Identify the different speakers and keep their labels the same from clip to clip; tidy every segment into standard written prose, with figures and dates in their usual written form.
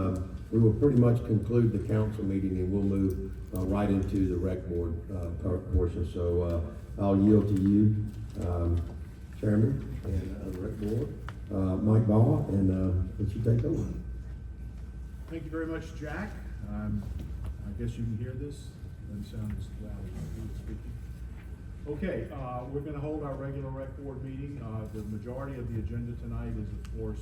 Speaker 1: We will pretty much conclude the council meeting and we'll move right into the rec board portion. So I'll yield to you, Chairman and rec board, Mike Ball, and let you take over.
Speaker 2: Thank you very much, Jack. I guess you can hear this. Doesn't sound as loud as you speaking. Okay, we're going to hold our regular rec board meeting. The majority of the agenda tonight is, of course,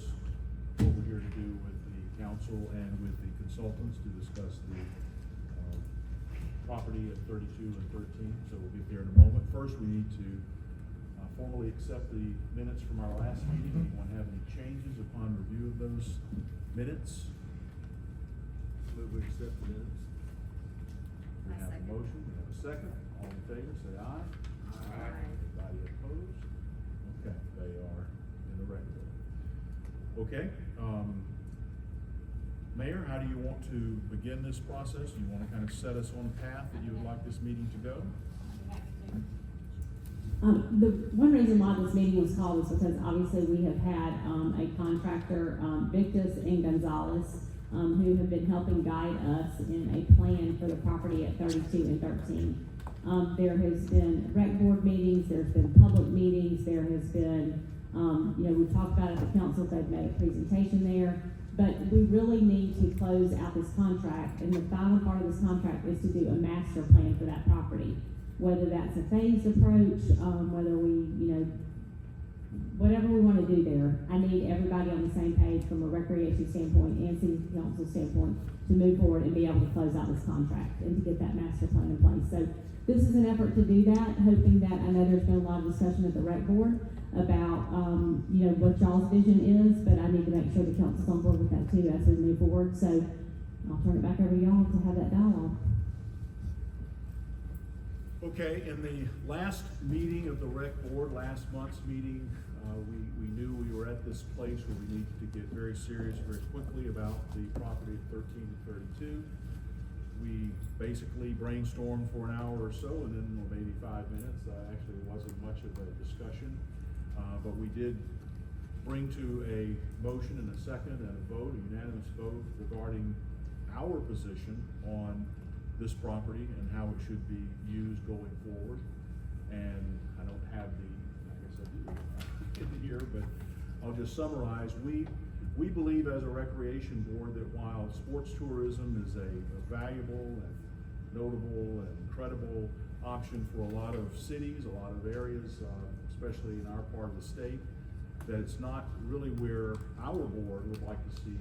Speaker 2: what we're here to do with the council and with the consultants to discuss the property at 32 and 13. So we'll get there in a moment. First, we need to formally accept the minutes from our last meeting. Anyone have any changes upon review of those minutes? Move we accept the minutes. We have a motion, we have a second. All in favor, say aye. Aye. Anybody opposed? Okay, they are in the record. Okay, Mayor, how do you want to begin this process? Do you want to kind of set us on the path that you would like this meeting to go?
Speaker 3: The one reason why this meeting was called is because obviously we have had a contractor, Victus and Gonzalez, who have been helping guide us in a plan for the property at 32 and 13. There has been rec board meetings, there's been public meetings, there has been, we've talked about it at the council, they've made a presentation there, but we really need to close out this contract, and the final part of this contract is to do a master plan for that property. Whether that's a phased approach, whether we, whatever we want to do there, I need everybody on the same page from a recreation standpoint and city council standpoint to move forward and be able to close out this contract and to get that master plan in place. So this is an effort to do that, hoping that, I know there's been a lot of discussion at the rec board about, what y'all's vision is, but I need to make sure the council's on board with that too as we move forward. So I'll turn it back over to y'all to have that dialogue.
Speaker 2: Okay, in the last meeting of the rec board, last month's meeting, we knew we were at this place where we needed to get very serious very quickly about the property at 13 and 32. We basically brainstormed for an hour or so, and then maybe 5 minutes. Actually, it wasn't much of a discussion, but we did bring to a motion and a second and a vote, a unanimous vote regarding our position on this property and how it should be used going forward. And I don't have I guess I do in here, but I'll just summarize. We believe as a recreation board that while sports tourism is a valuable and notable and credible option for a lot of cities, a lot of areas, especially in our part of the state, that it's not really where our board would like to see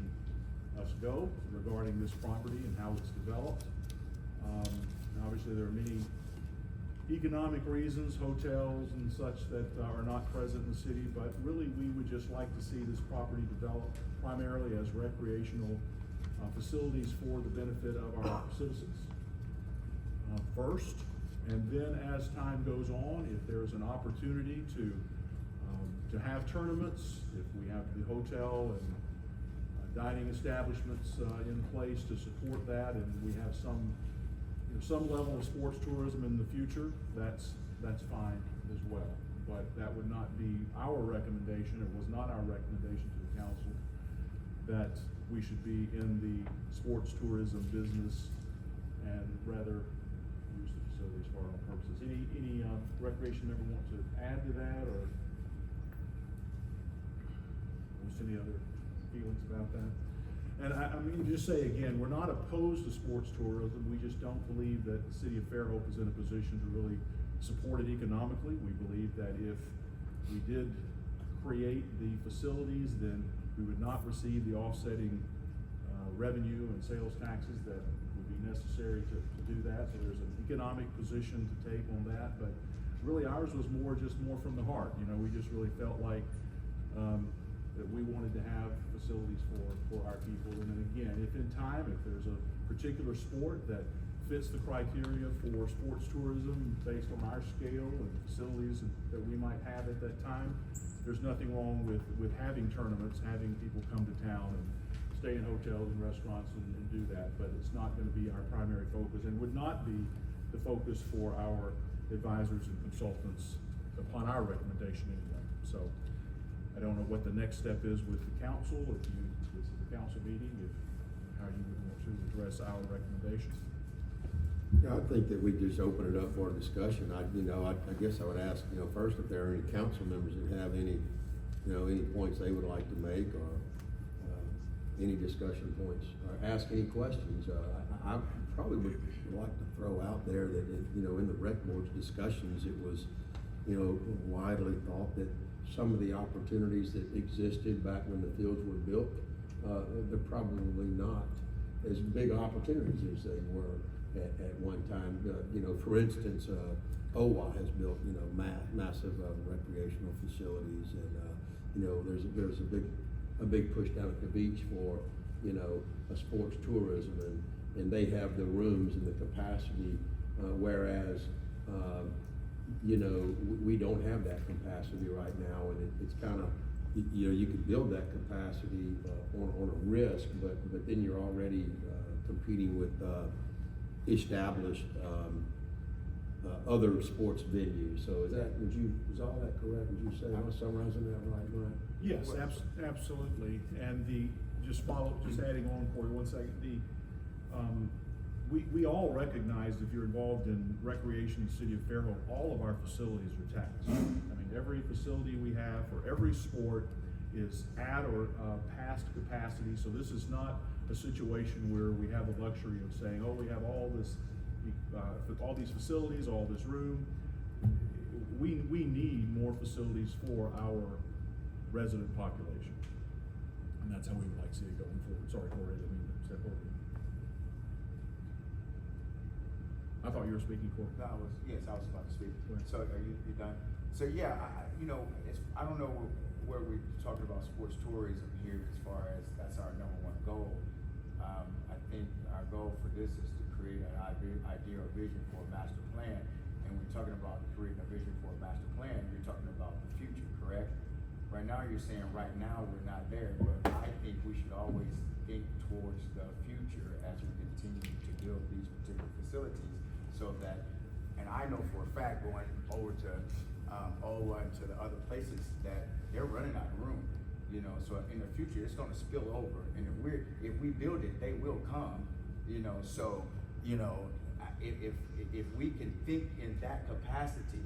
Speaker 2: us go regarding this property and how it's developed. Obviously there are many economic reasons, hotels and such that are not present in the city, but really we would just like to see this property developed primarily as recreational facilities for the benefit of our citizens first, and then as time goes on, if there's an opportunity to have tournaments, if we have the hotel and dining establishments in place to support that, and we have some level of sports tourism in the future, that's fine as well. But that would not be our recommendation. It was not our recommendation to the council that we should be in the sports tourism business and rather use the facilities for our own purposes. Any recreation member want to add to that, or any other feelings about that? And I mean, just say again, we're not opposed to sports tourism. We just don't believe that the city of Fairhope is in a position to really support it economically. We believe that if we did create the facilities, then we would not receive the offsetting revenue and sales taxes that would be necessary to do that. So there's an economic position to take on that, but really ours was more from the heart. We just really felt like that we wanted to have facilities for our people. And then again, if in time, if there's a particular sport that fits the criteria for sports tourism based on our scale and facilities that we might have at that time, there's nothing wrong with having tournaments, having people come to town and stay in hotels and restaurants and do that, but it's not going to be our primary focus and would not be the focus for our advisors and consultants upon our recommendation anyway. So I don't know what the next step is with the council. If this is a council meeting, if how you would want to address our recommendation.
Speaker 1: Yeah, I think that we just open it up for a discussion. I guess I would ask, first if there are any council members that have any, any points they would like to make, or any discussion points, or ask any questions. I probably would like to throw out there that, in the rec board's discussions, it was, widely thought that some of the opportunities that existed back when the fields were built, they're probably not as big opportunities as they were at one time. For instance, OWA has built, massive recreational facilities, and there's a big push down at the beach for, a sports tourism, and they have the rooms and the capacity, whereas, we don't have that capacity right now, and it's kind of, you could build that capacity on a risk, but then you're already competing with established other sports venues. So is all that correct? Would you say, am I summarizing that right, Mike?
Speaker 2: Yes, absolutely. And just adding on for you 1 second, we all recognize if you're involved in recreation in the city of Fairhope, all of our facilities are taxed. I mean, every facility we have for every sport is at or past capacity. So this is not a situation where we have the luxury of saying, oh, we have all this, all these facilities, all this room. We need more facilities for our resident population. And that's how we would like to see it going forward. Sorry, Corey, I didn't mean to step over you. I thought you were speaking, Corey.
Speaker 4: No, I was about to speak.
Speaker 2: Go ahead.
Speaker 4: So are you done? So yeah, I don't know where we're talking about sports tourism here as far as that's our #1 goal. I think our goal for this is to create an idea or vision for a master plan. And when you're talking about creating a vision for a master plan, you're talking about the future, correct? Right now you're saying right now we're not there, but I think we should always think towards the future as we continue to build these particular facilities, so that, and I know for a fact going over to OWA and to the other places that they're running out of room. So in the future it's going to spill over, and if we build it, they will come. So if we can think in that capacity,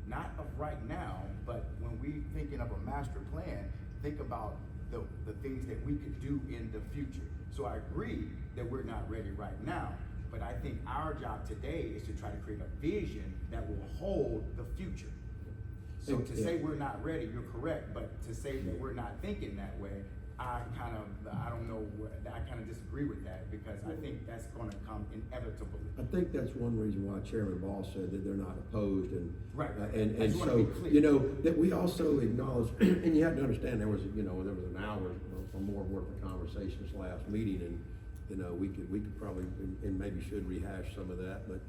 Speaker 4: not of right now, but when we thinking of a master plan, think about the things that we could do in the future. So I agree that we're not ready right now, but I think our job today is to try to create a vision that will hold the future. So to say we're not ready, you're correct, but to say that we're not thinking that way, I kind of disagree with that, because I think that's going to come inevitably.
Speaker 1: I think that's one reason why Chairman Ball said that they're not opposed, and
Speaker 4: Right.
Speaker 1: And
Speaker 4: I just wanna
Speaker 1: so
Speaker 4: be clear.
Speaker 1: that we also acknowledge, and you have to understand there was an hour or more worth of conversations last meeting, and we could probably and maybe should rehash some of that, but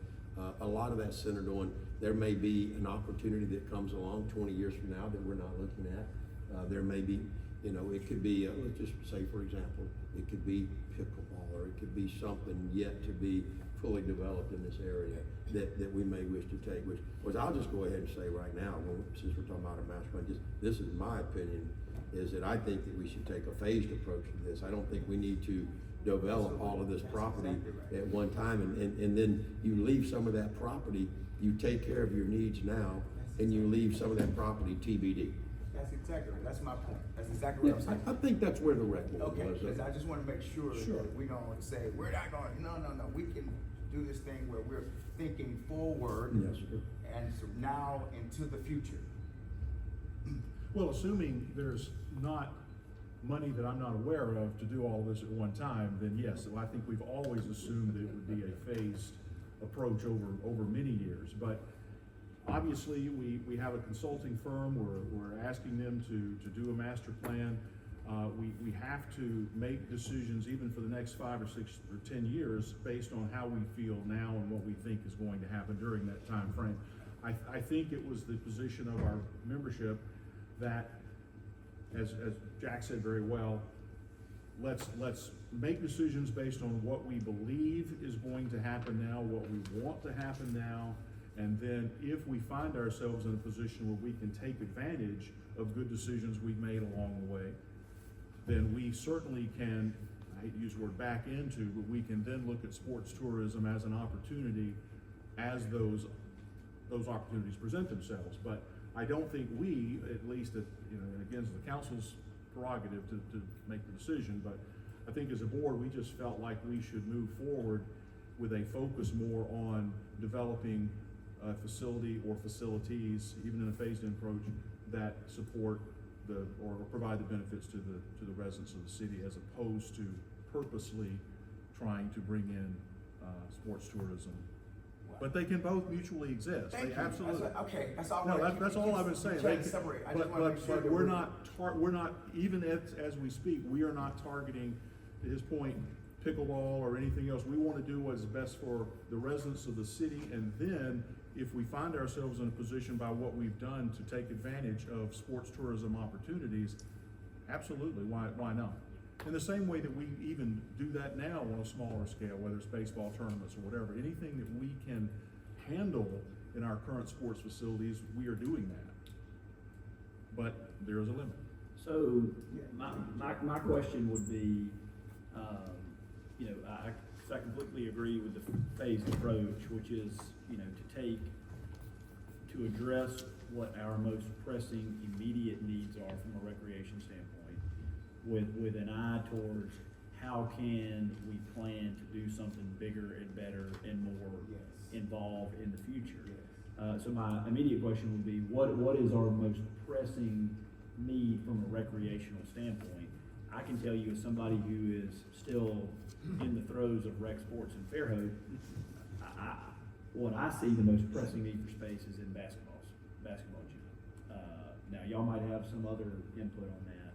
Speaker 1: a lot of that centered on there may be an opportunity that comes along 20 years from now that we're not looking at. There may be. It could be, let's just say, for example, it could be pickleball, or it could be something yet to be fully developed in this area that we may wish to take, which I'll just go ahead and say right now, since we're talking about a master plan, this is my opinion, is that I think that we should take a phased approach to this. I don't think we need to develop all of this property at one time, and then you leave some of that property, you take care of your needs now, and you leave some of that property TBD.
Speaker 4: That's my point. That's exactly what I'm saying.
Speaker 1: I think that's where the rec board
Speaker 4: Okay,
Speaker 1: was.
Speaker 4: because I just want to make sure that we don't say, we're not going, no, we can do this thing where we're thinking forward.
Speaker 1: Yes, sir.
Speaker 4: And so now into the future.
Speaker 2: Well, assuming there's not money that I'm not aware of to do all of this at one time, then yes, I think we've always assumed that it would be a phased approach over many years. But obviously, we have a consulting firm. We're asking them to do a master plan. We have to make decisions even for the next 5 or 6 or 10 years based on how we feel now and what we think is going to happen during that time frame. I think it was the position of our membership that, as Jack said very well, let's make decisions based on what we believe is going to happen now, what we want to happen now, and then if we find ourselves in a position where we can take advantage of good decisions we've made along the way, then we certainly can I hate to use the word back into, but we can then look at sports tourism as an opportunity as those opportunities present themselves. But I don't think we, at least, and again, it's the council's prerogative to make the decision, but I think as a board, we just felt like we should move forward with a focus more on developing a facility or facilities, even in a phased-in approach, that support or provide the benefits to the residents of the city, as opposed to purposely trying to bring in sports tourism.
Speaker 4: Wow.
Speaker 2: But they can both mutually exist.
Speaker 4: Thank
Speaker 2: They
Speaker 4: you.
Speaker 2: absolutely.
Speaker 4: Okay, that's all.
Speaker 2: No, that's all I've been saying.
Speaker 4: Trying
Speaker 2: They
Speaker 4: to
Speaker 2: can-
Speaker 4: separate. I just
Speaker 2: But,
Speaker 4: want to make sure
Speaker 2: but
Speaker 4: that
Speaker 2: we're not, even as we speak, we are not targeting, to his point, pickleball or anything else. We want to do what is best for the residents of the city, and then if we find ourselves in a position by what we've done to take advantage of sports tourism opportunities, absolutely, why not? In the same way that we even do that now on a smaller scale, whether it's baseball tournaments or whatever, anything that we can handle in our current sports facilities, we are doing that. But there is a limit.
Speaker 5: So, my question would be, I completely agree with the phased approach, which is, to address what our most pressing immediate needs are from a recreation standpoint, with an eye towards how can we plan to do something bigger and better and more involved in the future. So my immediate question would be, what is our most pressing need from a recreational standpoint? I can tell you, as somebody who is still in the throes of rec sports in Fairhope, what I see the most pressing need for space is in basketball gym. Now, y'all might have some other input on that,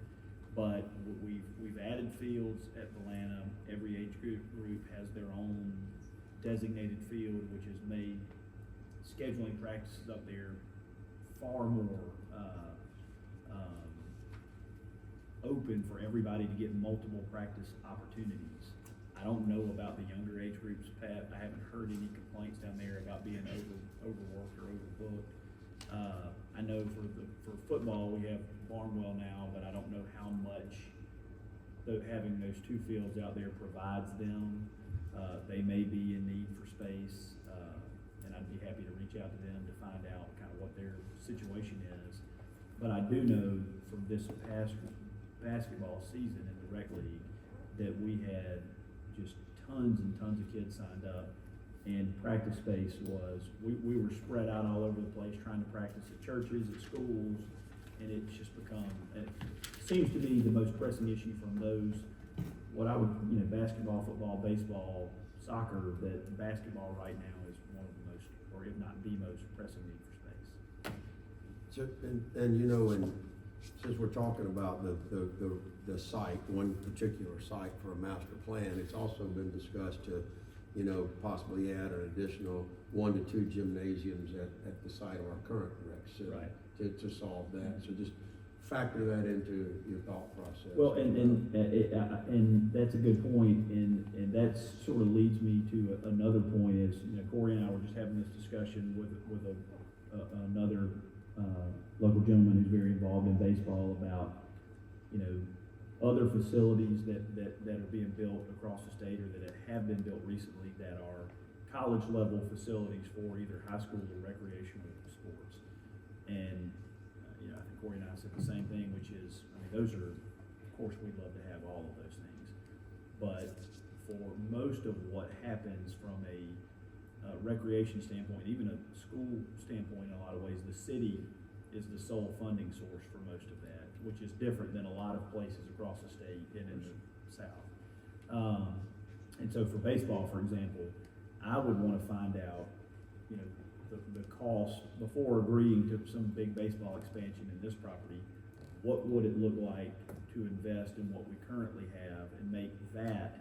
Speaker 5: but we've added fields at Atlanta. Every age group has their own designated field, which has made scheduling practices up there far more open for everybody to get multiple practice opportunities. I don't know about the younger age groups, Pat. I haven't heard any complaints down there about being overworked or overbooked. I know for football we have Barnwell now, but I don't know how much having those two fields out there provides them. They may be in need for space, and I'd be happy to reach out to them to find out kind of what their situation is. But I do know from this past basketball season in the rec league that we had just tons and tons of kids signed up, and practice space we were spread out all over the place trying to practice at churches, at schools, and it's just it seems to be the most pressing issue from those, what I would, basketball, football, baseball, soccer, that basketball right now is one of the most, or if not the most pressing need for space.
Speaker 1: So, and since we're talking about the site, one particular site for a master plan, it's also been discussed to, possibly add an additional 1 to 2 gymnasiums at the site of our current rec center.
Speaker 5: Right.
Speaker 1: To solve that. So just factor that into your thought process.
Speaker 5: Well, and that's a good point, and that sort of leads me to another point is, Corey and I were just having this discussion with another local gentleman who's very involved in baseball about, other facilities that are being built across the state or that have been built recently that are college level facilities for either high school or recreational sports. And, I think Corey and I said the same thing, which is, those are, of course, we'd love to have all of those things. But for most of what happens from a recreation standpoint, even a school standpoint, in a lot of ways, the city is the sole funding source for most of that, which is different than a lot of places across the state and in the South. And so for baseball, for example, I would want to find out, the cost before agreeing to some big baseball expansion in this property. What would it look like to invest in what we currently have and make that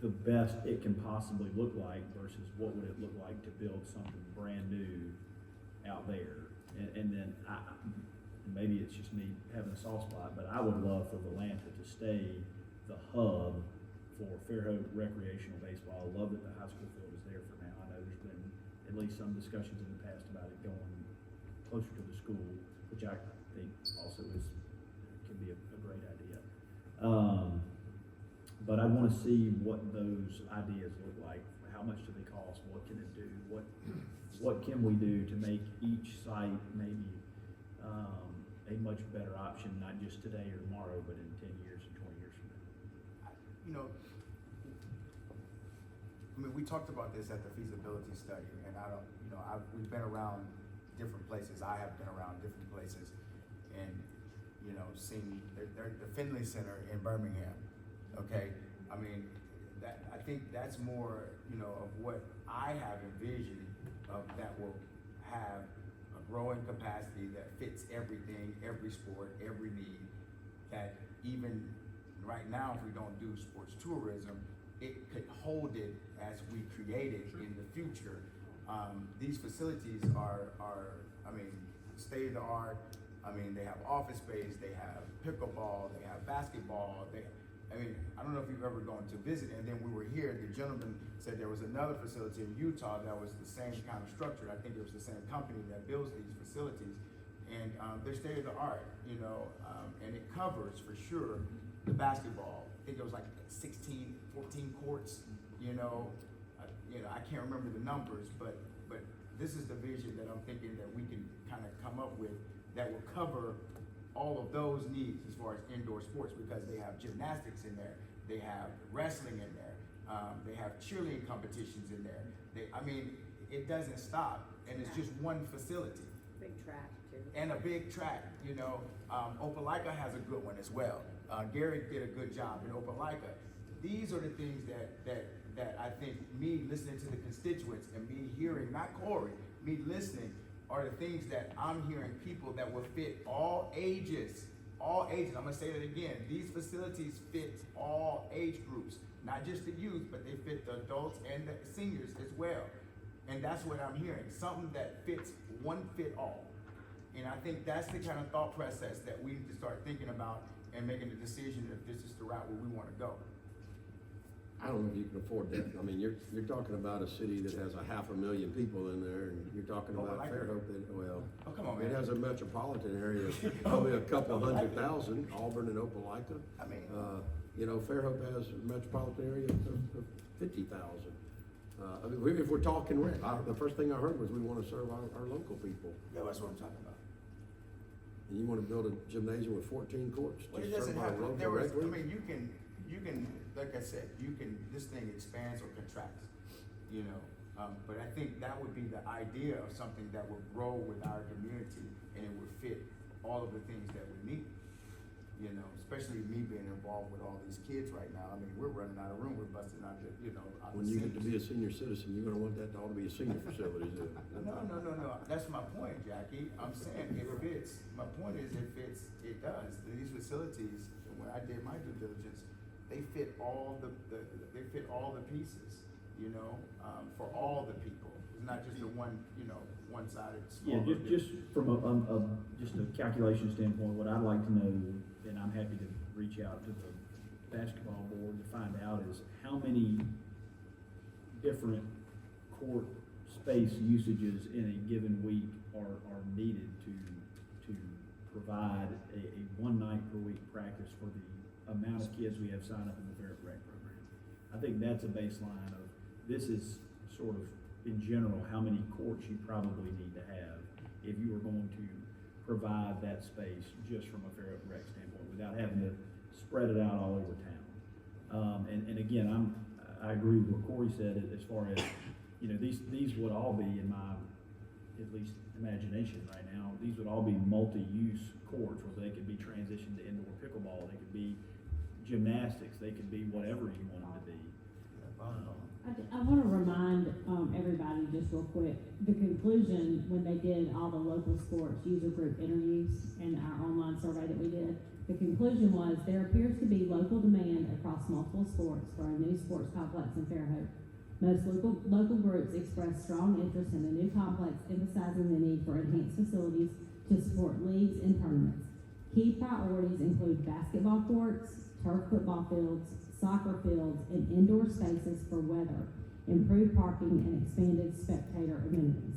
Speaker 5: the best it can possibly look like versus what would it look like to build something brand new out there? And then maybe it's just me having a soft spot, but I would love for Atlanta to stay the hub for Fairhope recreational baseball. I love that the high school field is there for now. I know there's been at least some discussions in the past about it going closer to the school, which I think also can be a great idea. But I wanna see what those ideas look like, how much do they cost, what can it do, what can we do to make each site maybe, a much better option, not just today or tomorrow, but in 10 years and 20 years from now.
Speaker 4: You know, I mean, we talked about this at the feasibility study, and we've been around different places. I have been around different places, and, you know, seen the Finley Center in Birmingham, okay? I mean, I think that's more, you know, of what I have envisioned that will have a growing capacity that fits everything, every sport, every need, that even right now, if we don't do sports tourism, it could hold it as we create it in the future. These facilities are, I mean, state of the art. I mean, they have office space, they have pickleball, they have basketball. I don't know if you've ever gone to visit, and then we were here, the gentleman said there was another facility in Utah that was the same kind of structure. I think it was the same company that builds these facilities. And they're state of the art, you know, and it covers for sure the basketball. I think it was like 16, 14 courts, you know, I can't remember the numbers, but this is the vision that I'm thinking that we can kind of come up with that will cover all of those needs as far as indoor sports, because they have gymnastics in there, they have wrestling in there, they have cheerleading competitions in there. It doesn't stop, and it's just one facility.
Speaker 6: Big track too.
Speaker 4: And a big track, you know. Opelika has a good one as well. Gary did a good job in Opelika. These are the things that I think, me listening to the constituents and me hearing, not Corey, me listening, are the things that I'm hearing people that will fit all ages. All ages. I'm gonna say that again. These facilities fit all age groups, not just the youth, but they fit the adults and the seniors as well. And that's what I'm hearing. Something that fits one fit all. And I think that's the kind of thought process that we need to start thinking about and making the decision if this is the route where we want to go.
Speaker 1: I don't know if you can afford that. I mean, you're talking about a city that has 500,000 people in there, and you're talking about Fairhope that, well,
Speaker 4: Oh, come on, man.
Speaker 1: it has a metropolitan area of probably a couple 100,000, Auburn and Opelika.
Speaker 4: I mean,
Speaker 1: you know, Fairhope has a metropolitan area of 50,000. If we're talking rec, the first thing I heard was we want to serve our local people.
Speaker 4: yeah, that's what I'm talking about.
Speaker 1: And you want to build a gymnasium with 14 courts
Speaker 4: Well,
Speaker 1: to
Speaker 4: it doesn't
Speaker 1: serve our
Speaker 4: have,
Speaker 1: local
Speaker 4: there was,
Speaker 1: rec league?
Speaker 4: you can, like I said, this thing expands or contracts, you know. But I think that would be the idea of something that would grow with our community, and it would fit all of the things that we need. You know, especially me being involved with all these kids right now. I mean, we're running out of room, we're busting out the, you know. out the
Speaker 1: When you get to
Speaker 4: seams.
Speaker 1: be a senior citizen, you're gonna want that to all to be a senior facility too.
Speaker 4: No, that's my point, Jackie. I'm saying it fits. My point is it fits, it does. These facilities, when I did my due diligence, they fit all they fit all the pieces, you know, for all the people. It's not just the one, you know, one-sided.
Speaker 5: Yeah,
Speaker 4: small
Speaker 5: just from just a calculation standpoint, what I'd like to know, and I'm happy to reach out to the basketball board to find out, is how many different court space usages in a given week are needed to provide a one night per week practice for the amount of kids we have signed up in the Fairhope Rec program. I think that's a baseline of, this is sort of, in general, how many courts you probably need to have if you were going to provide that space just from a Fairhope Rec standpoint, without having to spread it out all over town. And again, I agree with what Corey said as far as, you know, these would all be, in my, at least imagination right now, these would all be multi-use courts where they could be transitioned to indoor pickleball, they could be gymnastics, they could be whatever you want them to be.
Speaker 3: I want to remind everybody just real quick, the conclusion when they did all the local sports user group interviews and our online survey that we did, the conclusion was there appears to be local demand across multiple sports for a new sports complex in Fairhope. Most local groups expressed strong interest in the new complex, emphasizing the need for enhanced facilities to support leagues and tournaments. Key priorities include basketball courts, turf football fields, soccer fields, and indoor spaces for weather, improved parking, and expanded spectator amenities.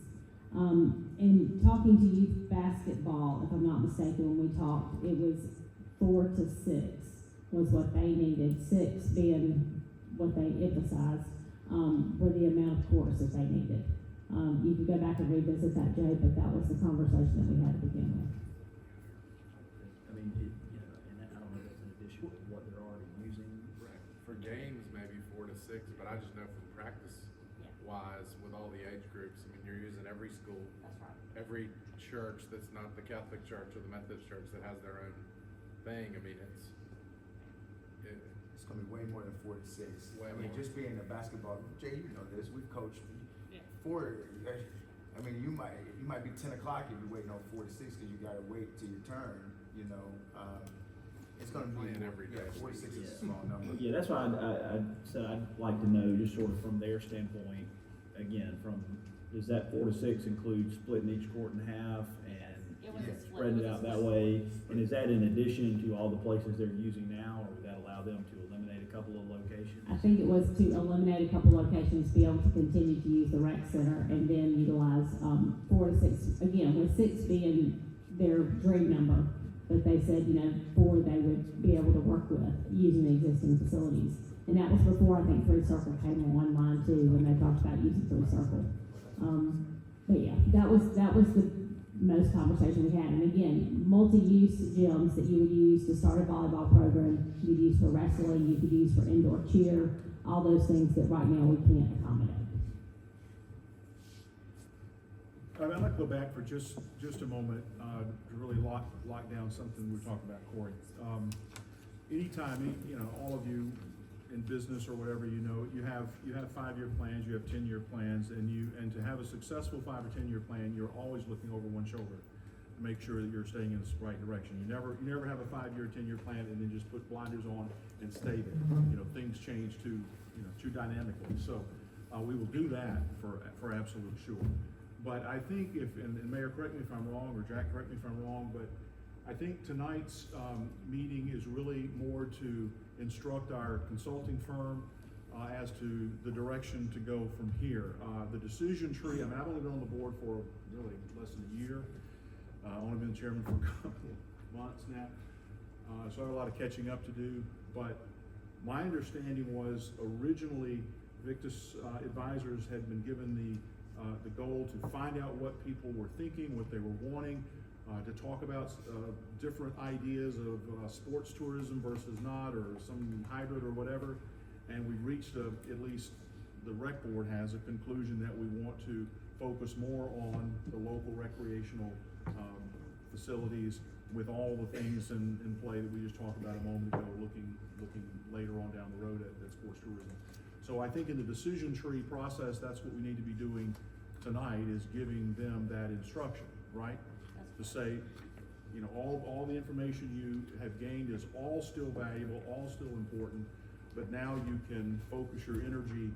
Speaker 3: In talking to youth basketball, if I'm not mistaken, when we talked, it was 4 to 6 was what they needed, 6 being what they emphasized, were the amount of courts that they needed. You could go back and revisit that, Jay, but that was the conversation that we had to begin with.
Speaker 5: I mean, and I don't know if that's an addition to what they're already using.
Speaker 6: For games, maybe 4 to 6, but I just know from practice wise, with all the age groups, I mean, you're using every school.
Speaker 3: That's right.
Speaker 6: Every church that's not the Catholic Church or the Methodist Church that has their own thing. I mean, it's
Speaker 4: It's gonna be way more than 4 to 6.
Speaker 6: Way
Speaker 4: I mean,
Speaker 6: more.
Speaker 4: just being a basketball, Jay, you know this, we've coached 4, I mean, you might be 10 o'clock if you're waiting on 4 to 6 because you gotta wait till your turn, you know. It's gonna be,
Speaker 6: Playing every day.
Speaker 4: 4 to 6 is a
Speaker 5: Yeah.
Speaker 4: small number.
Speaker 5: Yeah, that's why I said I'd like to know, just sort of from their standpoint, again, does that 4 to 6 include splitting each court in half and
Speaker 3: It was a split.
Speaker 5: spreading it out that way? And is that in addition to all the places they're using now, or would that allow them to eliminate a couple of locations?
Speaker 3: I think it was to eliminate a couple locations, be able to continue to use the rec center, and then utilize 4 to 6, again, with 6 being their dream number. But they said, 4 they would be able to work with using the existing facilities. And that was before, I think, Three Circle came online too, when they talked about using Three Circle. But yeah, that was the most conversation we had. And again, multi-use gyms that you would use to start a volleyball program, you could use for wrestling, you could use for indoor cheer, all those things that right now we can't accommodate.
Speaker 2: I'd like to go back for just a moment, to really lock down something we were talking about, Corey. Anytime, all of you in business or whatever, you have 5-year plans, you have 10-year plans, and to have a successful 5 or 10-year plan, you're always looking over one shoulder to make sure that you're staying in the right direction. You never have a 5-year, 10-year plan and then just put blinders on and stay there. Things change too dynamically. So we will do that for absolute sure. But I think and Mayor, correct me if I'm wrong, or Jack, correct me if I'm wrong, but I think tonight's meeting is really more to instruct our consulting firm as to the direction to go from here. The decision tree, I've only been on the board for really less than a year. I've only been chairman for a couple of months now. So I have a lot of catching up to do. But my understanding was originally Victus advisors had been given the goal to find out what people were thinking, what they were wanting, to talk about different ideas of sports tourism versus not, or some hybrid or whatever. And we reached at least the rec board has a conclusion that we want to focus more on the local recreational facilities with all the things in play that we just talked about a moment ago, looking later on down the road at sports tourism. So I think in the decision tree process, that's what we need to be doing tonight, is giving them that instruction, right? To say, all the information you have gained is all still valuable, all still important, but now you can focus your energy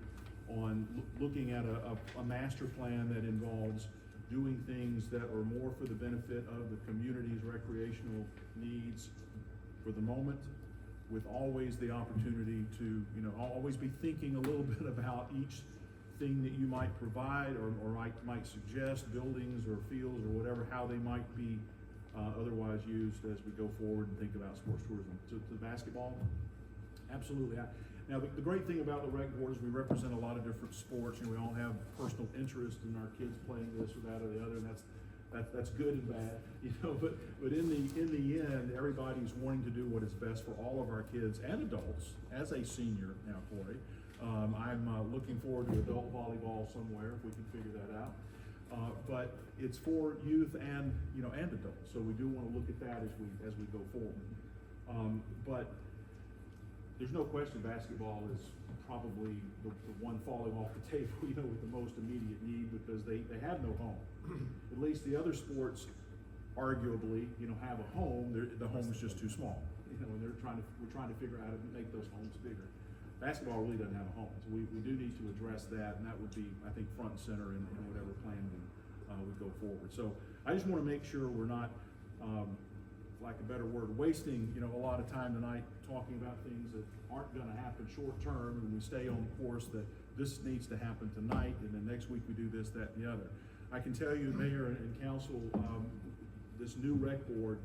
Speaker 2: on looking at a master plan that involves doing things that are more for the benefit of the community's recreational needs for the moment, with always the opportunity to, always be thinking a little bit about each thing that you might provide or might suggest, buildings or fields or whatever, how they might be otherwise used as we go forward and think about sports tourism. To basketball, absolutely. Now, the great thing about the rec board is we represent a lot of different sports, and we all have personal interest in our kids playing this or that or the other, and that's good and bad, but in the end, everybody's wanting to do what is best for all of our kids and adults. As a senior now, Corey, I'm looking forward to adult volleyball somewhere if we can figure that out. But it's for youth and adults, so we do want to look at that as we go forward. But there's no question basketball is probably the one falling off the table, with the most immediate need, because they have no home. At least the other sports, arguably, have a home. The home is just too small. And we're trying to figure out how to make those homes bigger. Basketball really doesn't have a home, so we do need to address that, and that would be, I think, front and center in whatever plan we go forward. So I just want to make sure we're not, like a better word, wasting a lot of time tonight talking about things that aren't going to happen short term, and we stay on course that this needs to happen tonight, and then next week we do this, that, and the other. I can tell you, Mayor and Council, this new rec board,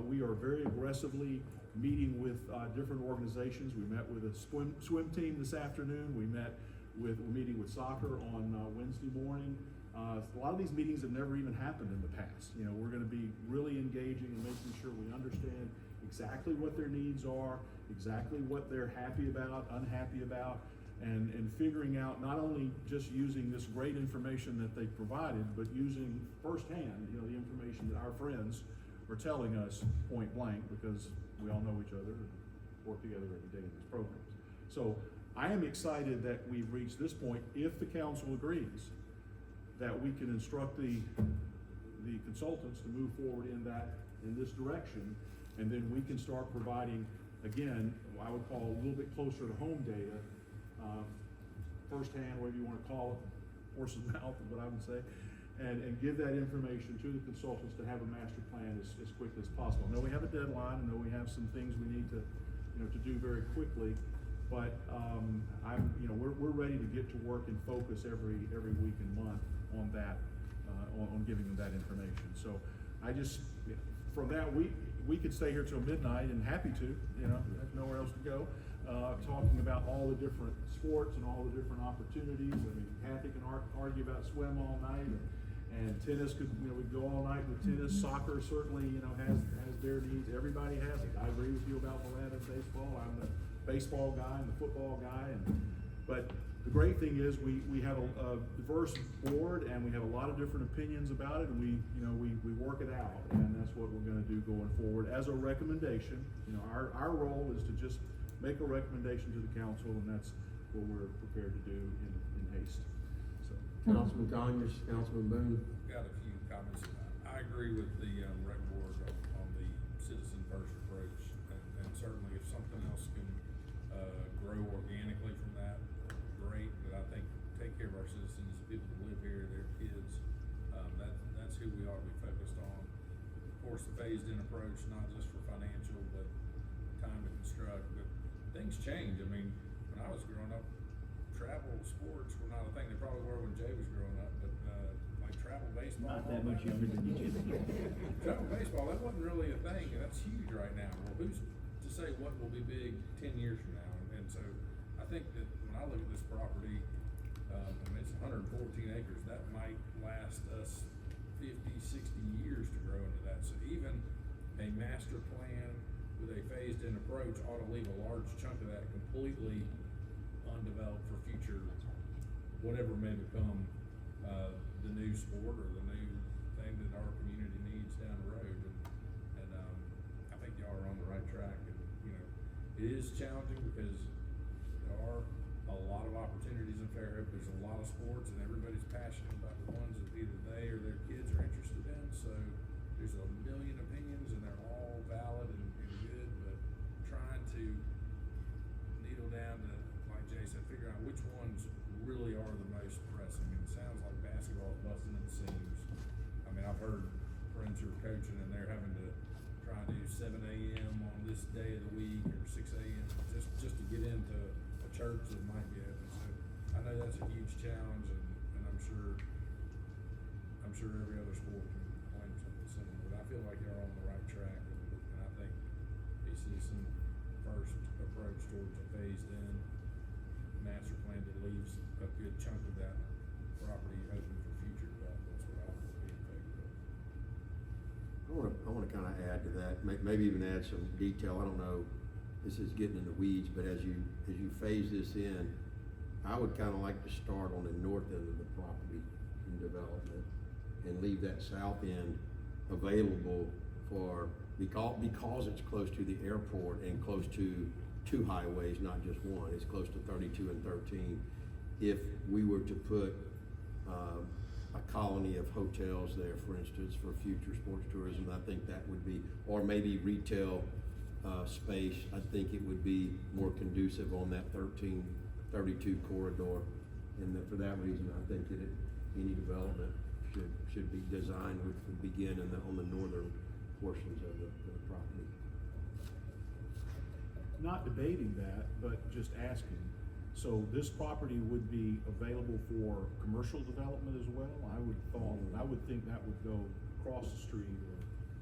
Speaker 2: we are very aggressively meeting with, different organizations. We met with a swim team this afternoon. We're meeting with soccer on, Wednesday morning. A lot of these meetings have never even happened in the past. You know, we're gonna be really engaging and making sure we understand exactly what their needs are, exactly what they're happy about, unhappy about, and figuring out, not only just using this great information that they provided, but using firsthand, you know, the information that our friends are telling us point blank, because we all know each other and work together every day in these programs. So I am excited that we've reached this point, if the council agrees, that we can instruct the consultants to move forward in this direction, and then we can start providing, again, I would call a little bit closer to home data, firsthand, whatever you wanna call it, horse's mouth is what I would say, and give that information to the consultants to have a master plan as quickly as possible. I know we have a deadline, I know we have some things we need to, you know, to do very quickly, but, we're ready to get to work and focus every week and month on that, on giving them that information. So I just, from that, we could stay here till midnight, and happy to, you know, there's nowhere else to go, talking about all the different sports and all the different opportunities. I mean, Kathy can argue about swim all night, and tennis could, we'd go all night with tennis. Soccer certainly, has their needs. Everybody has it. I agree with you about Miranda and baseball. I'm the baseball guy and the football guy, but the great thing is we have a diverse board, and we have a lot of different opinions about it, and we work it out, and that's what we're gonna do going forward as a recommendation. Our role is to just make a recommendation to the council, and that's what we're prepared to do in haste. So,
Speaker 1: Councilman Conyers, Councilman Boone.
Speaker 7: Got a few comments. I agree with the rec board on the citizen first approach, and certainly if something else can grow organically from that, great. But I think take care of our citizens, the people who live here, their kids. That's who we ought to be focused on. Of course, the phased-in approach, not just for financial, but time to construct. But things change. I mean, when I was growing up, travel sports were not a thing. They probably were when Jay was growing up, but like travel baseball.
Speaker 5: Not that much younger than you, Jim.
Speaker 7: Travel baseball, that wasn't really a thing, and that's huge right now. Well, who's to say what will be big 10 years from now? And so I think that when I look at this property, it's 114 acres, that might last us 50, 60 years to grow into that. So even a master plan with a phased-in approach ought to leave a large chunk of that completely undeveloped for future, whatever may become the new sport or the new thing that our community needs down the road. And I think y'all are on the right track. And it is challenging because there are a lot of opportunities in Fairhope. There's a lot of sports, and everybody's passionate about the ones that either they or their kids are interested in. So there's a million opinions, and they're all valid and good, but trying to needle down to, like Jay said, figure out which ones really are the most pressing. It sounds like basketball is busting at the seams. I mean, I've heard friends who are coaching, and they're having to try and do 7 a.m. on this day of the week or 6 a.m. just to get into a church that might be open. So I know that's a huge challenge, and I'm sure every other sport can claim something similar. But I feel like you're on the right track, and I think a citizen first approach towards a phased-in master plan that leaves a good chunk of that property open for future development is what I would be in favor of.
Speaker 1: I wanna kind of add to that, maybe even add some detail. I don't know, this is getting in the weeds, but as you phase this in, I would kind of like to start on the north end of the property in development and leave that south end available for, because it's close to the airport and close to two highways, not just one. It's close to 32 and 13. If we were to put a colony of hotels there, for instance, for future sports tourism, I think that would be, or maybe retail space, I think it would be more conducive on that 13-32 corridor. And for that reason, I think that any development should be designed would begin on the northern portions of the property.
Speaker 2: not debating that, but just asking. So this property would be available for commercial development as well? I would think that would go across the street or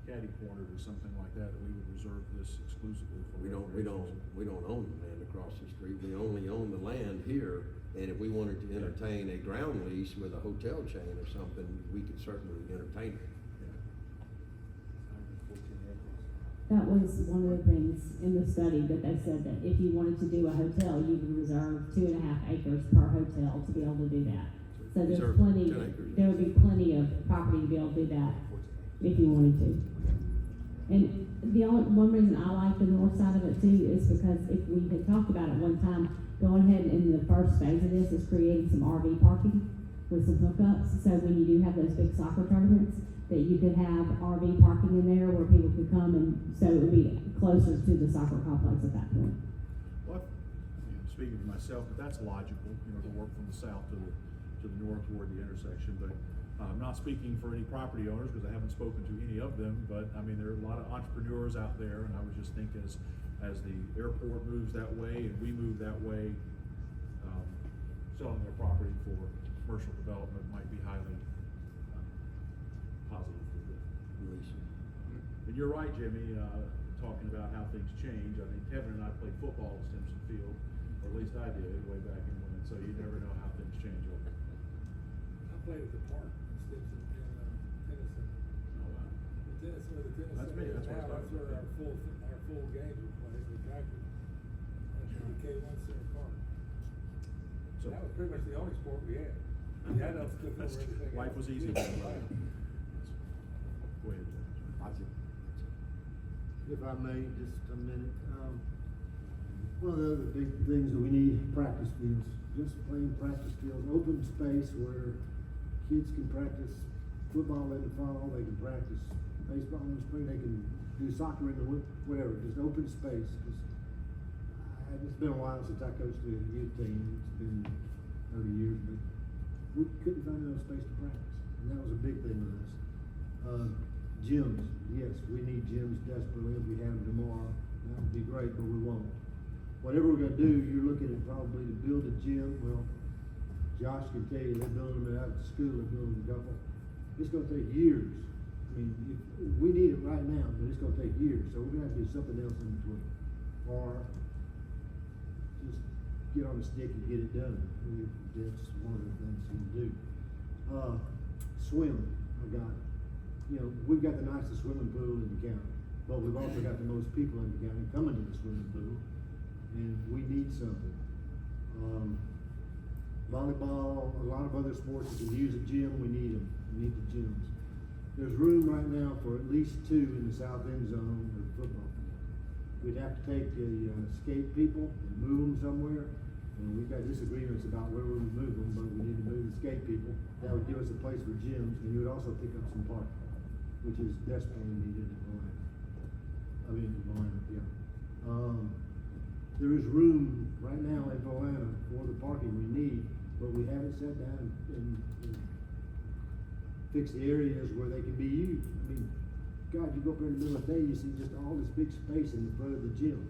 Speaker 2: catty cornered or something like that we would reserve this exclusively for.
Speaker 1: We don't own the land across the street, we only own the land here, and if we wanted to entertain a ground lease with a hotel chain or something, we could certainly entertain it.
Speaker 3: That was one of the things in the study that they said that if you wanted to do a hotel, you would reserve 2.5 acres per hotel to be able to do that. So there's
Speaker 1: Reserve
Speaker 3: plenty,
Speaker 1: 10 acres.
Speaker 3: there would be plenty of property to be able to do that if you wanted to. And the only, one reason I like the north side of it too is because if we had talked about it one time, going ahead and in the first phase of this is creating some RV parking with some hookups. So when you do have those big soccer tournaments, that you could have RV parking in there where people could come, and so it would be closer to the soccer complex at that point.
Speaker 2: Well, speaking for myself, but that's logical, to work from the south to the north toward the intersection, but I'm not speaking for any property owners, because I haven't spoken to any of them, but, there are a lot of entrepreneurs out there, and I would just think as the airport moves that way, and we move that way, selling their property for commercial development might be highly positive for the lease. And you're right, Jimmy, talking about how things change. I mean, Kevin and I played football at Stimson Field, or at least I did way back in when, so you never know how things change over.
Speaker 8: I played at the park in Stimson, in Tennessee.
Speaker 2: Oh, wow.
Speaker 8: The tennis, where the tennis
Speaker 2: That's me,
Speaker 8: center is
Speaker 2: that's what I
Speaker 8: now,
Speaker 2: was
Speaker 8: that's
Speaker 2: talking
Speaker 8: where
Speaker 2: about.
Speaker 8: our full games were played, the practice. At the K1 Center Park.
Speaker 2: So
Speaker 8: That was pretty much the only sport we had. We had enough to
Speaker 2: that's
Speaker 8: over
Speaker 2: true.
Speaker 8: anything
Speaker 2: Life
Speaker 8: else.
Speaker 2: was easy.
Speaker 8: Yeah.
Speaker 2: Right. Go ahead, Jim.
Speaker 9: If I may, just a minute. One of the other big things that we need, practice fields, just plain practice fields, open space where kids can practice football in the fall, they can practice baseball in the spring, they can do soccer in the winter, whatever, just open space. It's been a while since I coached a youth team, it's been 30 years, but we couldn't find enough space to practice, and that was a big thing with us. Gyms, yes, we need gyms desperately. If we have them tomorrow, that would be great, but we won't. Whatever we're gonna do, you're looking at probably to build a gym. Well, Josh can tell you, they're building them out at the school, they're building a couple. It's gonna take years. I mean, we need it right now, but it's gonna take years, so we're gonna have to do something else in between. Or just get on the stick and get it done. That's one of the things we do. Swimming, we've got the nicest swimming pool in the county, but we've also got the most people in the county coming to the swimming pool, and we need something. Volleyball, a lot of other sports that can use a gym, we need them. We need the gyms. There's room right now for at least 2 in the south end zone of the football field. We'd have to take the skate people and move them somewhere, and we've got disagreements about where we would move them, but we need to move the skate people. That would give us a place for gyms, and you would also pick up some parking, which is desperately needed in Atlanta. Yeah. There is room right now in Atlanta for the parking we need, but we haven't sat down and fixed the areas where they can be used. I mean, God, you go up there in the middle of the day, you see just all this big space in the front of the gym.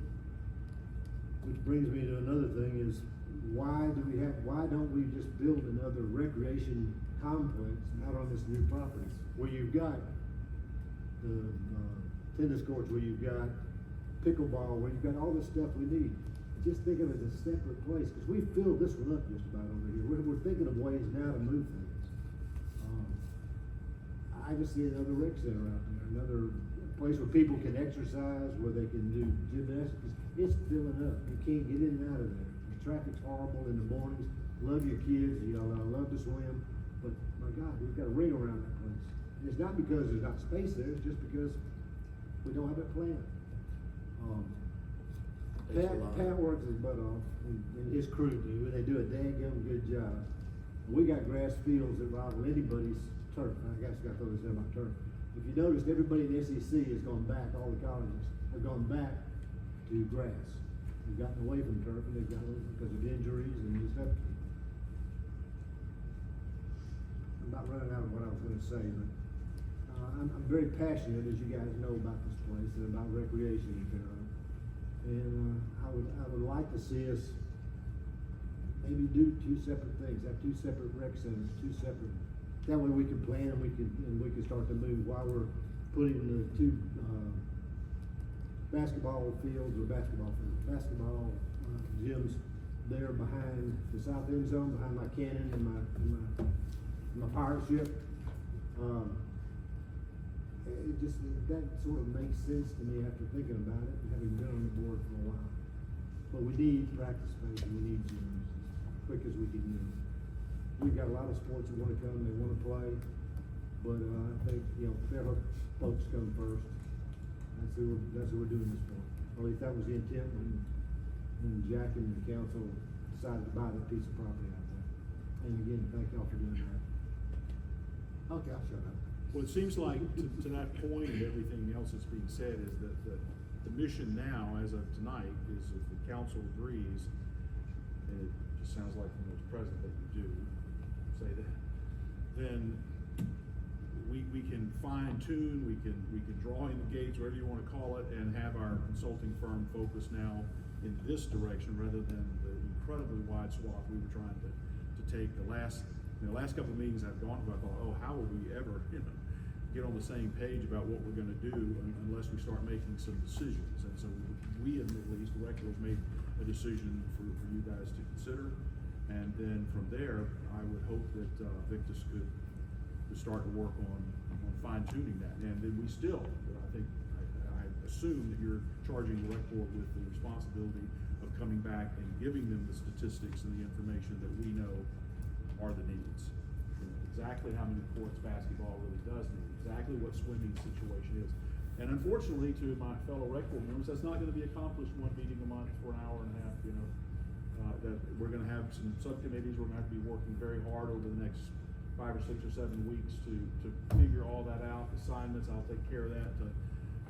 Speaker 9: Which brings me to another thing is, why don't we just build another recreation complex out on this new property where you've got the tennis courts, where you've got pickleball, where you've got all the stuff we need. Just think of it as a separate place, because we filled this one up just about over here. We're thinking of ways now to move things. I just see another rec center out there, another place where people can exercise, where they can do gymnastics. It's filling up. You can't get in and out of there. The traffic's horrible in the mornings. Love your kids, love to swim, but my God, we've got a ring around that place. And it's not because there's not space there, it's just because we don't have it planned. Pat works his butt off, and his crew do, and they do a daggum good job. We got grass fields that rival anybody's turf. I guess I got to throw this in my turf. If you noticed, everybody in the SEC has gone back, all the colleges have gone back to grass. They've gotten away from turf, and they've gotten because of injuries and just stuff. I'm not running out of what I was going to say, but I'm very passionate, as you guys know, about this place and about recreation in Fairhope. And I would like to see us maybe do 2 separate things, have 2 separate rec centers, 2 separate. That way we can plan and we can start to move while we're putting the two, basketball gyms there behind the south end zone, behind my cannon and my pirate ship. That sort of makes sense to me after thinking about it and having been on the board for a while. But we need practice space and we need gyms as quick as we can get them. We've got a lot of sports that wanna come, they wanna play, but, I think, Fairhope folks come first. That's who we're doing this for. Or at least that was the intent when Jack and the council decided to buy that piece of property out there. And again, thank y'all for doing that. Okay, I'll shut up.
Speaker 2: Well, it seems like to that point and everything else that's being said is that the mission now, as of tonight, is if the council agrees, and it just sounds like from what's present that you do say that, then we can fine tune, we can draw in the gates, whatever you wanna call it, and have our consulting firm focus now in this direction rather than the incredibly wide swath we were trying to take. The last couple of meetings I've gone to, I thought, oh, how will we ever, get on the same page about what we're gonna do unless we start making some decisions. And so we at least, the Rector has made a decision for you guys to consider. And then from there, I would hope that Victus could start to work on fine tuning that. And then we still, I assume that you're charging the rec board with the responsibility of coming back and giving them the statistics and the information that we know are the needs. Exactly how many courts basketball really does need, exactly what swimming situation is. And unfortunately, to my fellow rec board members, that's not gonna be accomplished one meeting a month for an hour and a half, that we're gonna have some subcommittees, we're gonna have to be working very hard over the next 5 or 6 or 7 weeks to figure all that out, assignments, I'll take care of that, to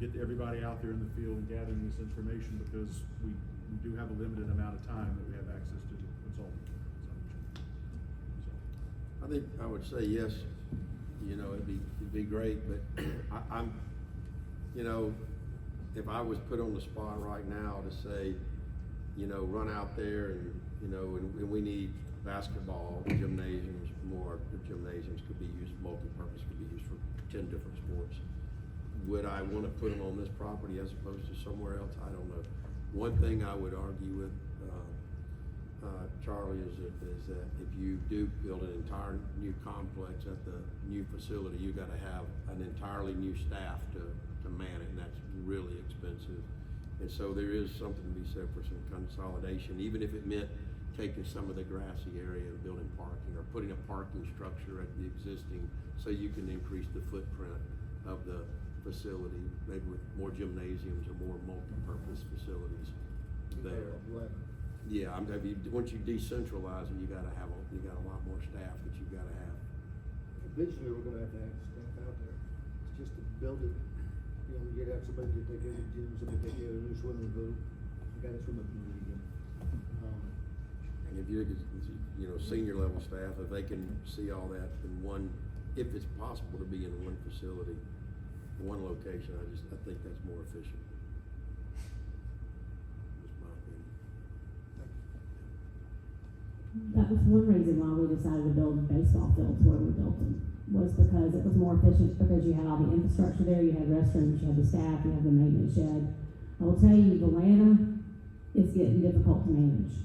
Speaker 2: get everybody out there in the field and gathering this information, because we do have a limited amount of time that we have access to consulting.
Speaker 1: I think I would say yes, it'd be great, but I'm, if I was put on the spot right now to say, run out there and we need basketball gymnasiums, more gymnasiums could be used, multi-purpose could be used for 10 different sports. Would I wanna put them on this property as opposed to somewhere else? I don't know. One thing I would argue with, Charlie, is that if you do build an entire new complex at the new facility, you gotta have an entirely new staff to man it, and that's really expensive. And so there is something to be said for some consolidation, even if it meant taking some of the grassy area and building parking, or putting a parking structure at the existing, so you can increase the footprint of the facility, maybe with more gymnasiums or more multi-purpose facilities there. Yeah, once you decentralize it, you got a lot more staff that you gotta have.
Speaker 9: Eventually, we're gonna have to have staff out there. It's just to build it, you'd have somebody to take care of the gym, somebody to take care of the new swimming pool. We got a swimming pool again.
Speaker 1: And if you're, senior level staff, if they can see all that in one, if it's possible to be in one facility, one location, I think that's more efficient. That's my opinion.
Speaker 3: That was one reason why we decided to build baseball fields where we built them, was because it was more efficient, because you had all the infrastructure there, you had restrooms, you had the staff, you had the maintenance shed. I will tell you, Atlanta is getting difficult to manage.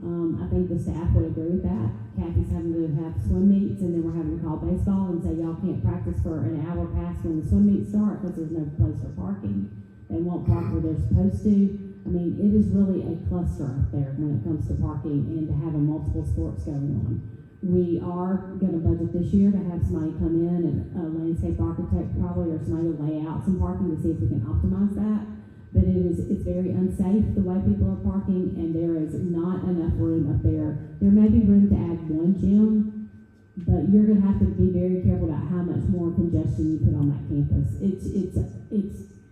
Speaker 3: I think the staff would agree with that. Kathy's having to have swim meets, and then we're having to call baseball and say, y'all can't practice for an hour past when the swim meets start, because there's no place for parking. They won't park where they're supposed to. I mean, it is really a cluster up there when it comes to parking and to having multiple sports going on. We are gonna budget this year to have somebody come in, and a landscape architect probably, or somebody to lay out some parking to see if we can optimize that. But it's very unsafe the way people are parking, and there is not enough room up there. There may be room to add one gym, but you're gonna have to be very careful about how much more congestion you put on that campus. It's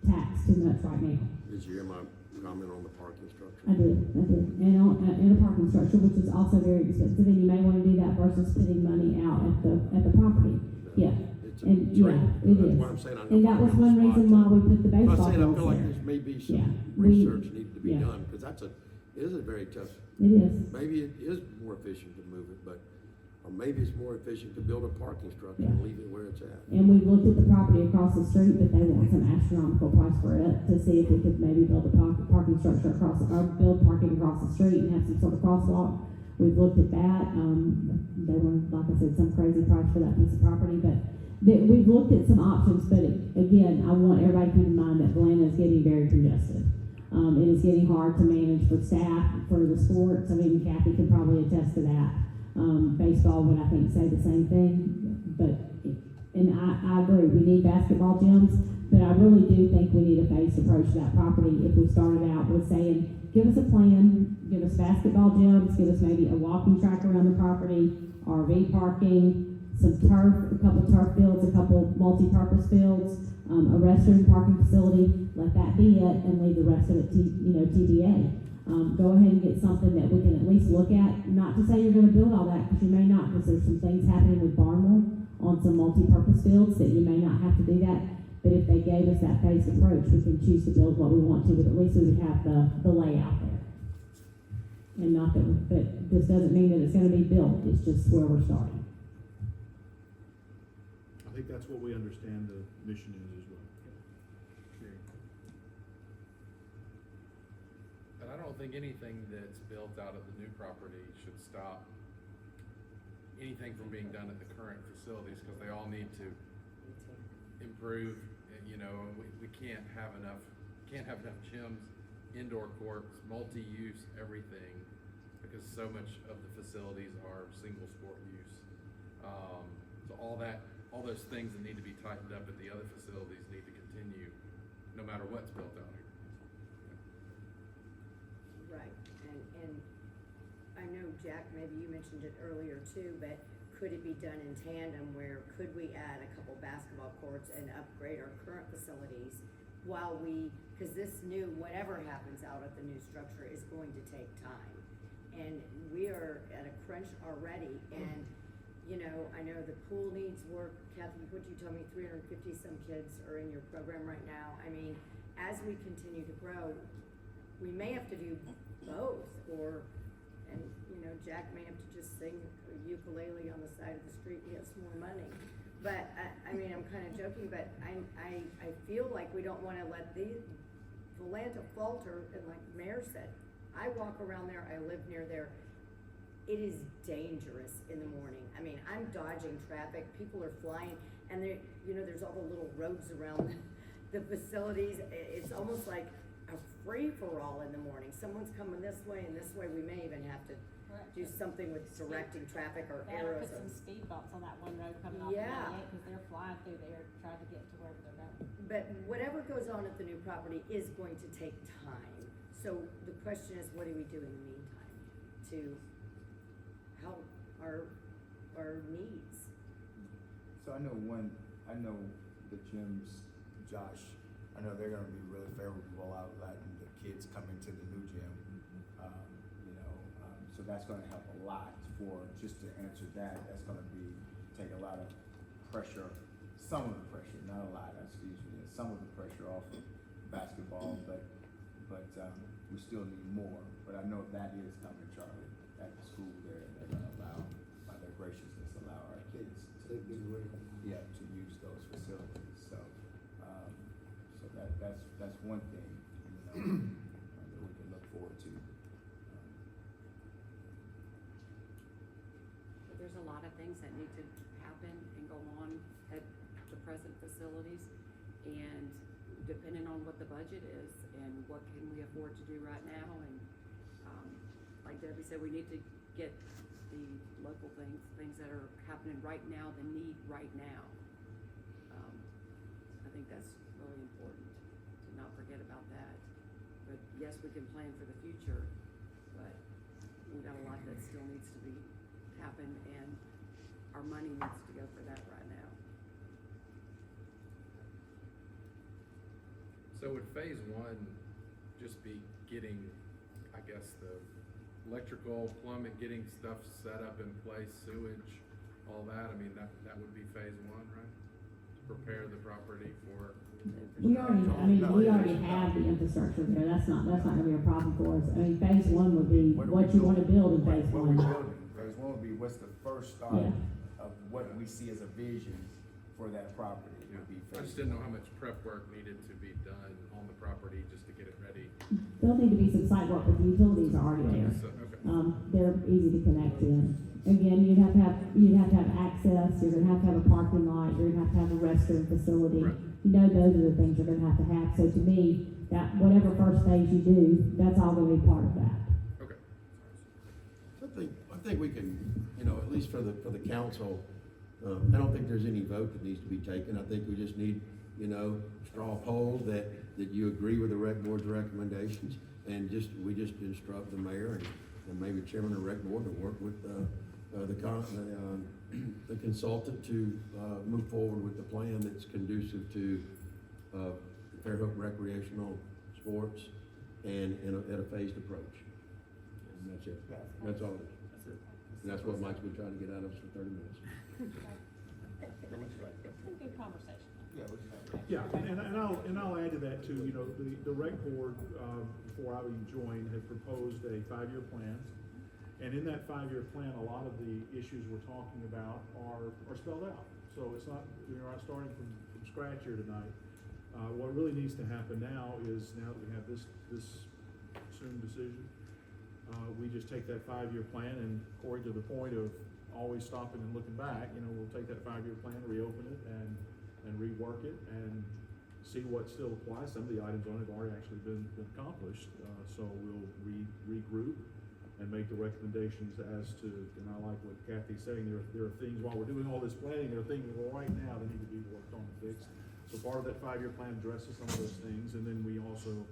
Speaker 3: taxed too much right now.
Speaker 1: Did you hear my comment on the parking structure?
Speaker 3: I did, and a parking structure, which is also very expensive, and you may want to do that versus putting money out at the property. Yeah.
Speaker 1: It's
Speaker 3: And
Speaker 1: great.
Speaker 3: yeah, it
Speaker 1: That's
Speaker 3: is.
Speaker 1: what I'm saying. I know
Speaker 3: And that was
Speaker 1: parking
Speaker 3: one
Speaker 1: is
Speaker 3: reason
Speaker 1: spot.
Speaker 3: why we put the
Speaker 1: I'm
Speaker 3: baseball
Speaker 1: not saying I
Speaker 3: fields
Speaker 1: feel like
Speaker 3: there.
Speaker 1: there's maybe some
Speaker 3: Yeah,
Speaker 1: research needed to be
Speaker 3: yeah.
Speaker 1: done, because it is a very tough,
Speaker 3: It is.
Speaker 1: maybe it is more efficient to move it, but a Or maybe it's more efficient to build a parking structure and leave it where it's at.
Speaker 3: And we've looked at the property across the street, but they want some astronomical price for it, to see if we could maybe build a parking structure across, or build parking across the street and have some sort of crosswalk. We've looked at that, they were, like I said, some crazy price for that piece of property, but we've looked at some options, but again, I want everybody to keep in mind that Atlanta is getting very congested. It is getting hard to manage for staff, for the sports. I mean, Kathy could probably attest to that. Baseball would, I think, say the same thing, but, and I agree, we need basketball gyms, but I really do think we need a phased approach to that property. If we started out with saying, give us a plan, give us basketball gyms, give us maybe a walking track around the property, RV parking, some turf, a couple turf fields, a couple multi-purpose fields, a restroom parking facility, let that be it, and leave the rest of it TBA. Go ahead and get something that we can at least look at, not to say you're gonna build all that, because you may not, because there's some things happening with Barnwell on some multi-purpose fields that you may not have to do that, but if they gave us that phased approach, we can choose to build what we want to, but at least we would have the layout there. And not that, but this doesn't mean that it's gonna be built, it's just where we're starting.
Speaker 2: I think that's what we understand the mission is as well.
Speaker 6: And I don't think anything that's built out of the new property should stop anything from being done at the current facilities, because they all need to improve. You know, we can't have enough gyms, indoor courts, multi-use, everything, because so much of the facilities are single sport use. So all those things that need to be tightened up at the other facilities need to continue, no matter what's built out here.
Speaker 10: Right, and I know, Jack, maybe you mentioned it earlier too, but could it be done in tandem, where could we add a couple basketball courts and upgrade our current facilities while because this new, whatever happens out at the new structure is going to take time. And we are at a crunch already, and you know, I know the pool needs work. Kathy, what you tell me, 350 some kids are in your program right now. I mean, as we continue to grow, we may have to do both, and you know, Jack may have to just sing a ukulele on the side of the street. He has more money. But I mean, I'm kind of joking, but I feel like we don't want to let the Atlanta falter. And like the mayor said, I walk around there, I live near there. It is dangerous in the morning. I mean, I'm dodging traffic. People are flying, and there, you know, there's all the little roads around the facilities. It's almost like a free-for-all in the morning. Someone's coming this way and this way. We may even have to do something with directing traffic or
Speaker 11: They ought to
Speaker 10: arrows.
Speaker 11: put some speed bumps on that one road coming off
Speaker 10: Yeah.
Speaker 11: 98, because they're flying through there trying to get to wherever they're going.
Speaker 10: But whatever goes on at the new property is going to take time. So the question is, what do we do in the meantime to help our needs?
Speaker 4: So I know the gyms, Josh, I know they're gonna be really favorable out letting the kids come into the new gym. So that's gonna help a lot just to answer that, that's gonna take a lot of pressure, some of the pressure, not a lot, excuse me, some of the pressure off of basketball, but we still need more. But I know that is coming, Charlie, at the school there, they're gonna allow, by their graciousness, allow our kids to use those facilities. So that's one thing, that we can look forward to.
Speaker 12: There's a lot of things that need to happen and go on at the present facilities, and depending on what the budget is and what can we afford to do right now, and like Debbie said, we need to get the local things that are happening right now, the need right now. I think that's really important to not forget about that. But yes, we can plan for the future, but we've got a lot that still needs to happen, and our money needs to go for that right now.
Speaker 6: So would phase one just be getting, I guess, the electrical, plumbing, getting stuff set up in place, sewage, all that? I mean, that would be phase one, right? Prepare the property for.
Speaker 3: We already have the infrastructure there. That's not gonna be a problem for us. I mean, phase one would be what you wanna build in phase
Speaker 4: What
Speaker 3: one.
Speaker 4: we're building, as well as be, what's the first start
Speaker 3: Yeah.
Speaker 4: of what we see as a vision for that property would be.
Speaker 6: I just didn't know how much prep work needed to be done on the property just to get it ready.
Speaker 3: There'll need to be some site work, but the utilities are already there.
Speaker 6: So, okay.
Speaker 3: They're easy to connect in. Again, you'd have to have access, you're gonna have a parking lot, you're gonna have a restroom facility.
Speaker 6: Right.
Speaker 3: You know, those are the things you're gonna have. So to me, that whatever first phase you do, that's all gonna be part of that.
Speaker 6: Okay.
Speaker 1: I think we can, at least for the council, I don't think there's any vote that needs to be taken. I think we just need, straw poll that you agree with the rec board's recommendations, and we just instruct the mayor and maybe chairman of the rec board to work with the consultant to move forward with the plan that's conducive to Fairhope recreational sports and at a phased approach. And that's it. That's all it is.
Speaker 5: That's it.
Speaker 1: And that's what Mike's been trying to get out of us for 30 minutes.
Speaker 11: Good conversation.
Speaker 2: Yeah, and I'll add to that too, the rec board, before I even joined, had proposed a 5-year plan. And in that 5-year plan, a lot of the issues we're talking about are spelled out. So it's not, we're not starting from scratch here tonight. What really needs to happen now is, now that we have this assumed decision, we just take that 5-year plan, and Corey, to the point of always stopping and looking back, we'll take that 5-year plan, reopen it, and rework it, and see what still applies. Some of the items on it have already actually been accomplished, so we'll regroup and make the recommendations as to, and I like what Kathy's saying, there are things, while we're doing all this planning, there are things right now that need to be worked on and fixed. So part of that 5-year plan addresses some of those things, and then we also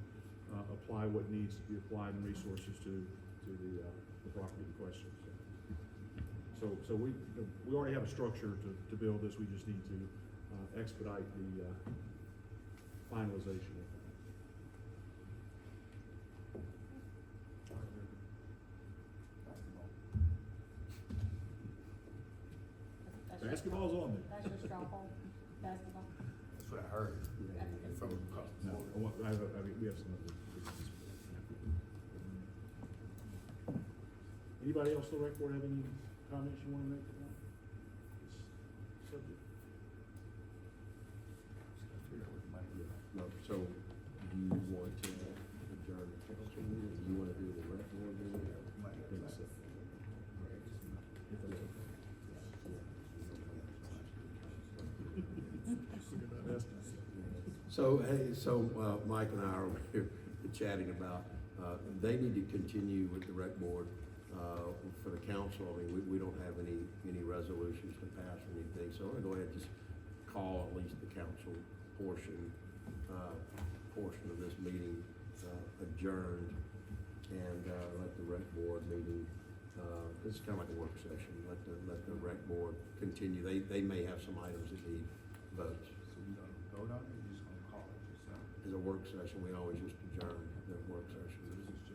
Speaker 2: apply what needs to be applied and resources to the property in question. So we already have a structure to build this. We just need to expedite the finalization of that. Basketball's on there.
Speaker 11: That's your straw poll, basketball.
Speaker 4: That's what I heard from across the
Speaker 2: No,
Speaker 4: board.
Speaker 2: we have some other. Anybody else on the rec board have any comments you want to make about this subject?
Speaker 1: No, so do you want to adjourn the council meeting? Do you want to do the rec board meeting? So Mike and I are here chatting about, they need to continue with the rec board, for the council. I mean, we don't have any resolutions to pass or anything, so I'm gonna go ahead and just call at least the council portion of this meeting, adjourned, and, let the rec board meeting, this is kind of like a work session, let the rec board continue. They may have some items that need votes.
Speaker 4: So you gonna vote on it, or you just gonna call it yourself?
Speaker 1: As a work session, we always just adjourn the work session.
Speaker 4: So this is